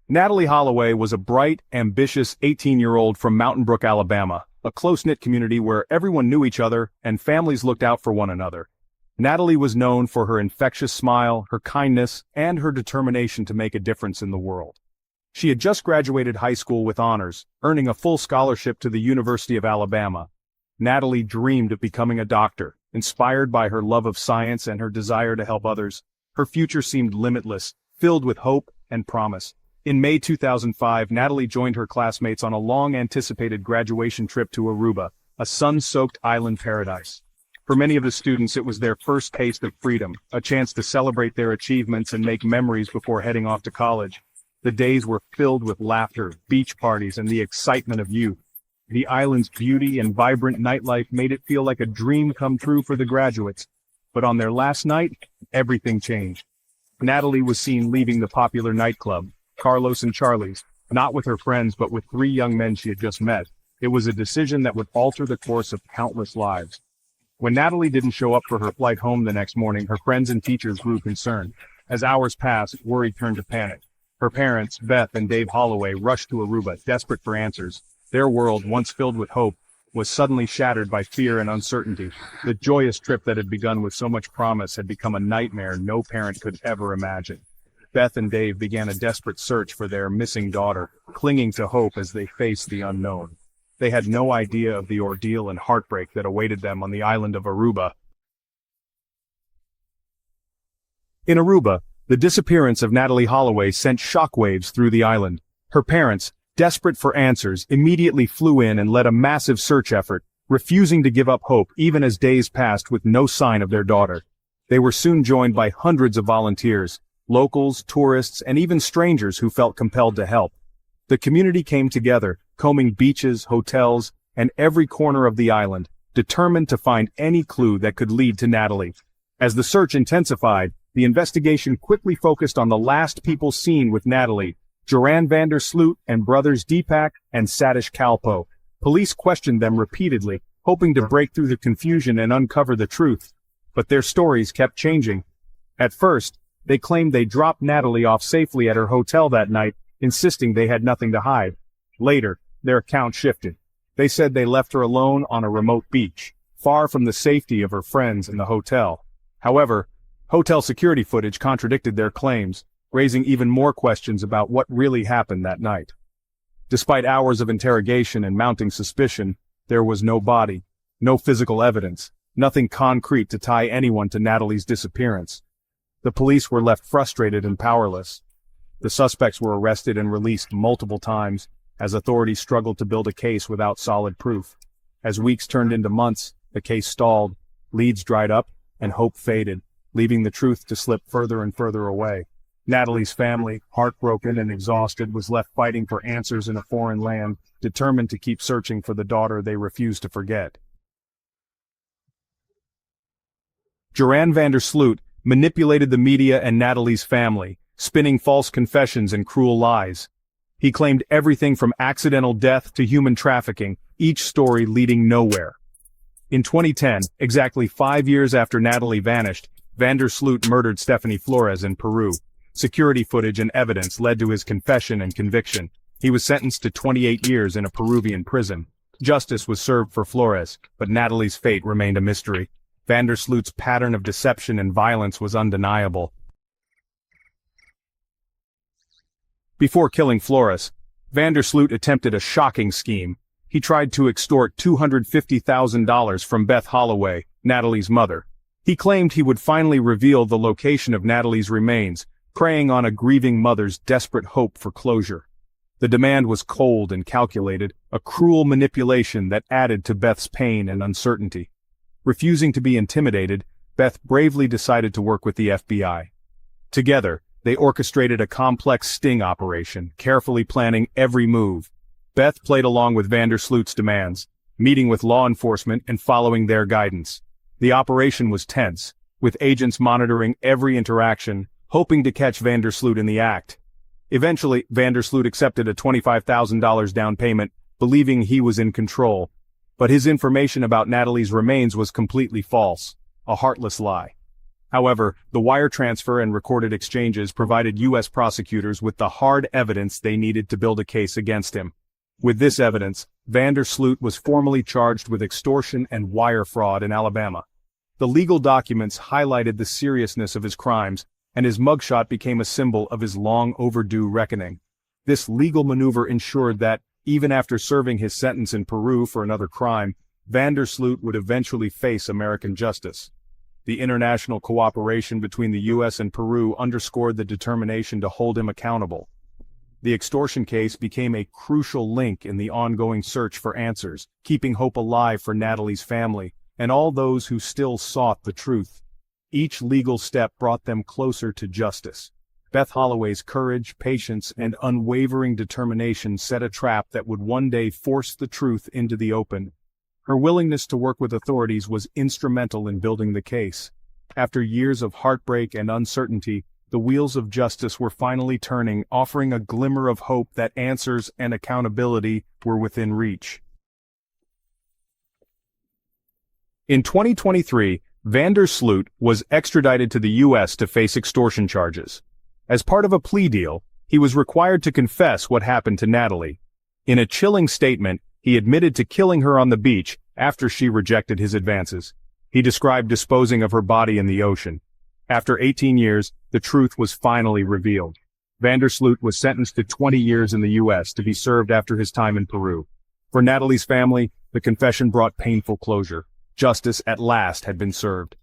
Natalee Holloway was a bright, ambitious 18-year-old from Mountain Brook, Alabama, a close-knit community where everyone knew each other and families looked out for one another. Natalee was known for her infectious smile, her kindness, and her determination to make a difference in the world. She had just graduated high school with honors, earning a full scholarship to the University of Alabama. Natalee dreamed of becoming a doctor, inspired by her love of science and her desire to help others. Her future seemed limitless, filled with hope and promise. In May 2005, Natalee joined her classmates on a long-anticipated graduation trip to Aruba, a sun-soaked island paradise. For many of the students, it was their first taste of freedom, a chance to celebrate their achievements and make memories before heading off to college. The days were filled with laughter, beach parties, and the excitement of youth. The island's beauty and vibrant nightlife made it feel like a dream come true for the graduates. But on their last night, everything changed. Natalee was seen leaving the popular nightclub, Carlos and Charlie's, not with her friends but with three young men she had just met. It was a decision that would alter the course of countless lives. When Natalee didn't show up for her flight home the next morning, her friends and teachers grew concerned. As hours passed, worry turned to panic. Her parents, Beth and Dave Holloway, rushed to Aruba, desperate for answers. Their world, once filled with hope, was suddenly shattered by fear and uncertainty. The joyous trip that had begun with so much promise had become a nightmare no parent could ever imagine. Beth and Dave began a desperate search for their missing daughter, clinging to hope as they faced the unknown. They had no idea of the ordeal and heartbreak that awaited them on the island of Aruba. In Aruba, the disappearance of Natalee Holloway sent shockwaves through the island. Her parents, desperate for answers, immediately flew in and led a massive search effort, refusing to give up hope even as days passed with no sign of their daughter. They were soon joined by hundreds of volunteers, locals, tourists, and even strangers who felt compelled to help. The community came together, combing beaches, hotels, and every corner of the island, determined to find any clue that could lead to Natalee. As the search intensified, the investigation quickly focused on the last people seen with Natalee, Joran van der Sloot and brothers Deepak and Satish Kalpo. Police questioned them repeatedly, hoping to break through the confusion and uncover the truth. But their stories kept changing. At first, they claimed they dropped Natalee off safely at her hotel that night, insisting they had nothing to hide. Later, their account shifted. They said they left her alone on a remote beach, far from the safety of her friends in the hotel. However, hotel security footage contradicted their claims, raising even more questions about what really happened that night. Despite hours of interrogation and mounting suspicion, there was no body, no physical evidence, nothing concrete to tie anyone to Natalee's disappearance. The police were left frustrated and powerless. The suspects were arrested and released multiple times, as authorities struggled to build a case without solid proof. As weeks turned into months, the case stalled, leads dried up, and hope faded, leaving the truth to slip further and further away. Natalee's family, heartbroken and exhausted, was left fighting for answers in a foreign land, determined to keep searching for the daughter they refused to forget. Joran van der Sloot manipulated the media and Natalee's family, spinning false confessions and cruel lies. He claimed everything from accidental death to human trafficking, each story leading nowhere. In 2010, exactly 5 years after Natalee vanished, van der Sloot murdered Stephanie Flores in Peru. Security footage and evidence led to his confession and conviction. He was sentenced to 28 years in a Peruvian prison. Justice was served for Flores, but Natalee's fate remained a mystery. Van der Sloot's pattern of deception and violence was undeniable. Before killing Flores, van der Sloot attempted a shocking scheme. He tried to extort $250,000 from Beth Holloway, Natalee's mother. He claimed he would finally reveal the location of Natalee's remains, preying on a grieving mother's desperate hope for closure. The demand was cold and calculated, a cruel manipulation that added to Beth's pain and uncertainty. Refusing to be intimidated, Beth bravely decided to work with the FBI. Together, they orchestrated a complex sting operation, carefully planning every move. Beth played along with van der Sloot's demands, meeting with law enforcement and following their guidance. The operation was tense, with agents monitoring every interaction, hoping to catch van der Sloot in the act. Eventually, van der Sloot accepted a $25,000 down payment, believing he was in control. But his information about Natalee's remains was completely false, a heartless lie. However, the wire transfer and recorded exchanges provided U.S. prosecutors with the hard evidence they needed to build a case against him. With this evidence, Vandersloot was formally charged with extortion and wire fraud in Alabama. The legal documents highlighted the seriousness of his crimes, and his mugshot became a symbol of his long-overdue reckoning. This legal maneuver ensured that, even after serving his sentence in Peru for another crime, Vandersloot would eventually face American justice. The international cooperation between the U.S. and Peru underscored the determination to hold him accountable. The extortion case became a crucial link in the ongoing search for answers, keeping hope alive for Natalee's family and all those who still sought the truth. Each legal step brought them closer to justice. Beth Holloway's courage, patience, and unwavering determination set a trap that would one day force the truth into the open. Her willingness to work with authorities was instrumental in building the case. After years of heartbreak and uncertainty, the wheels of justice were finally turning, offering a glimmer of hope that answers and accountability were within reach. In 2023, Vandersloot was extradited to the U.S. to face extortion charges. As part of a plea deal, he was required to confess what happened to Natalee. In a chilling statement, he admitted to killing her on the beach after she rejected his advances. He described disposing of her body in the ocean. After 18 years, the truth was finally revealed. Vandersloot was sentenced to 20 years in the U.S. to be served after his time in Peru. For Natalee's family, the confession brought painful closure. Justice at last had been served.